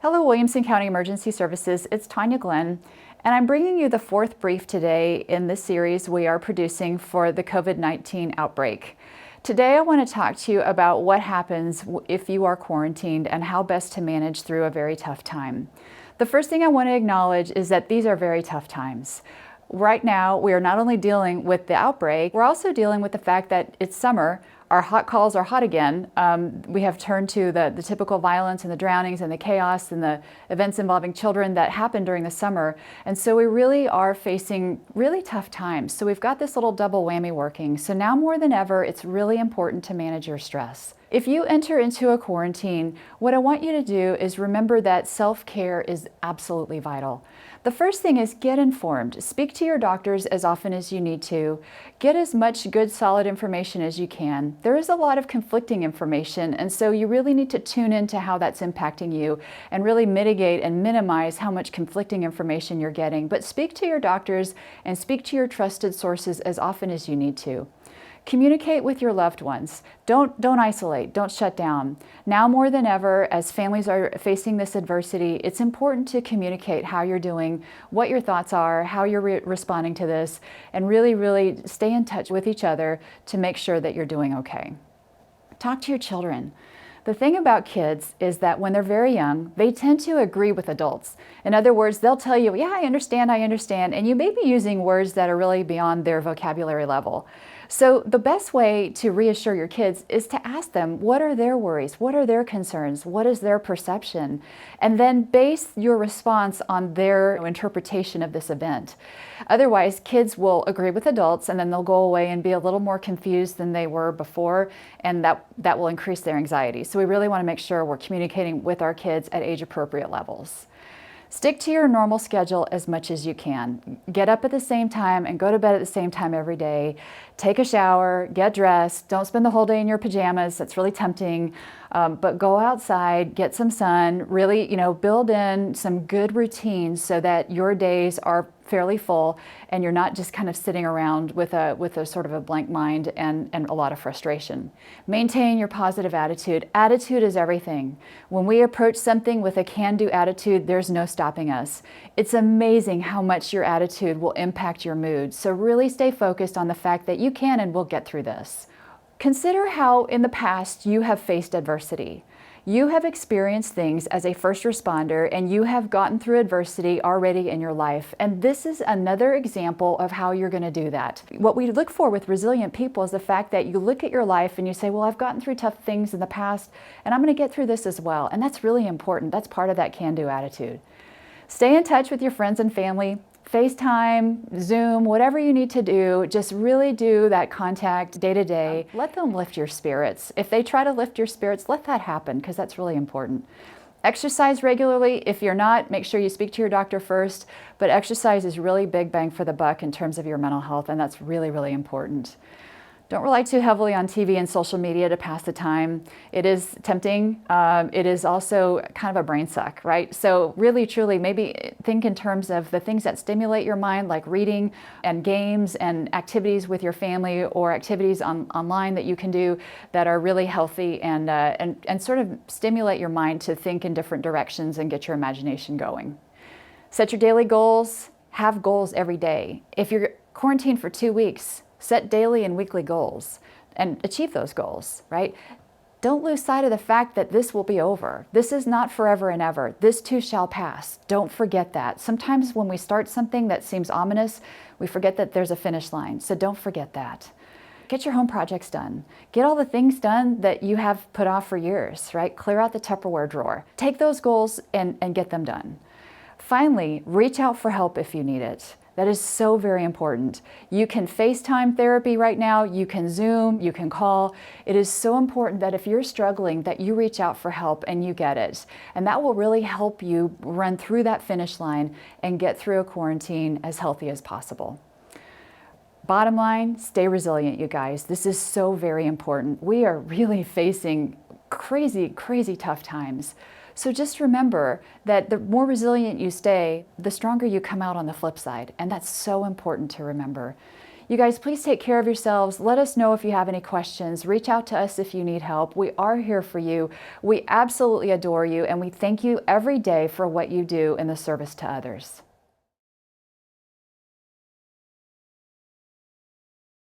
Hello, Williamson County Emergency Services. It's Tania Glenn, and I'm bringing you the fourth brief today in this series we are producing for the COVID-19 outbreak. Today, I want to talk to you about what happens if you are quarantined and how best to manage through a very tough time. The first thing I want to acknowledge is that these are very tough times. Right now, we are not only dealing with the outbreak, we're also dealing with the fact that it's summer. Our hot calls are hot again. We have turned to the typical violence and the drownings and the chaos and the events involving children that happened during the summer. And so we really are facing really tough times. So we've got this little double whammy working. So now more than ever, it's really important to manage your stress. If you enter into a quarantine, what I want you to do is remember that self-care is absolutely vital. The first thing is get informed. Speak to your doctors as often as you need to. Get as much good, solid information as you can. There is a lot of conflicting information, and so you really need to tune into how that's impacting you and really mitigate and minimize how much conflicting information you're getting. But speak to your doctors and speak to your trusted sources as often as you need to. Communicate with your loved ones. Don't isolate, don't shut down. Now more than ever, as families are facing this adversity, it's important to communicate how you're doing, what your thoughts are, how you're responding to this, and really stay in touch with each other to make sure that you're doing okay. Talk to your children. The thing about kids is that when they're very young, they tend to agree with adults. In other words, they'll tell you, yeah, I understand, and you may be using words that are really beyond their vocabulary level. So the best way to reassure your kids is to ask them, what are their worries? What are their concerns? What is their perception? And then base your response on their interpretation of this event. Otherwise, kids will agree with adults and then they'll go away and be a little more confused than they were before, and that will increase their anxiety. So we really want to make sure we're communicating with our kids at age-appropriate levels. Stick to your normal schedule as much as you can. Get up at the same time and go to bed at the same time every day. Take a shower, get dressed. Don't spend the whole day in your pajamas. That's really tempting. But go outside, get some sun, really, build in some good routines so that your days are fairly full and you're not just kind of sitting around with a sort of a blank mind and a lot of frustration. Maintain your positive attitude. Attitude is everything. When we approach something with a can-do attitude, there's no stopping us. It's amazing how much your attitude will impact your mood. So really stay focused on the fact that you can and will get through this. Consider how in the past you have faced adversity. You have experienced things as a first responder and you have gotten through adversity already in your life. And this is another example of how you're going to do that. What we look for with resilient people is the fact that you look at your life and you say, well, I've gotten through tough things in the past and I'm going to get through this as well. And that's really important. That's part of that can-do attitude. Stay in touch with your friends and family. FaceTime, Zoom, whatever you need to do, just really do that contact day to day. Let them lift your spirits. If they try to lift your spirits, let that happen because that's really important. Exercise regularly. If you're not, make sure you speak to your doctor first, but exercise is really big bang for the buck in terms of your mental health, and that's really important. Don't rely too heavily on TV and social media to pass the time. It is tempting. It is also kind of a brain suck, right? So really, truly, maybe think in terms of the things that stimulate your mind, like reading and games and activities with your family or activities online that you can do that are really healthy and sort of stimulate your mind to think in different directions and get your imagination going. Set your daily goals. Have goals every day. If you're quarantined for 2 weeks, set daily and weekly goals and achieve those goals, right? Don't lose sight of the fact that this will be over. This is not forever and ever. This too shall pass. Don't forget that. Sometimes when we start something that seems ominous, we forget that there's a finish line. So don't forget that. Get your home projects done. Get all the things done that you have put off for years, right? Clear out the Tupperware drawer. Take those goals and get them done. Finally, reach out for help if you need it. That is so very important. You can FaceTime therapy right now, you can Zoom, you can call. It is so important that if you're struggling, that you reach out for help and you get it. And that will really help you run through that finish line and get through a quarantine as healthy as possible. Bottom line, stay resilient, you guys. This is so very important. We are really facing crazy tough times. So just remember that the more resilient you stay, the stronger you come out on the flip side. And that's so important to remember. You guys, please take care of yourselves. Let us know if you have any questions. Reach out to us if you need help. We are here for you. We absolutely adore you, and we thank you every day for what you do in the service to others.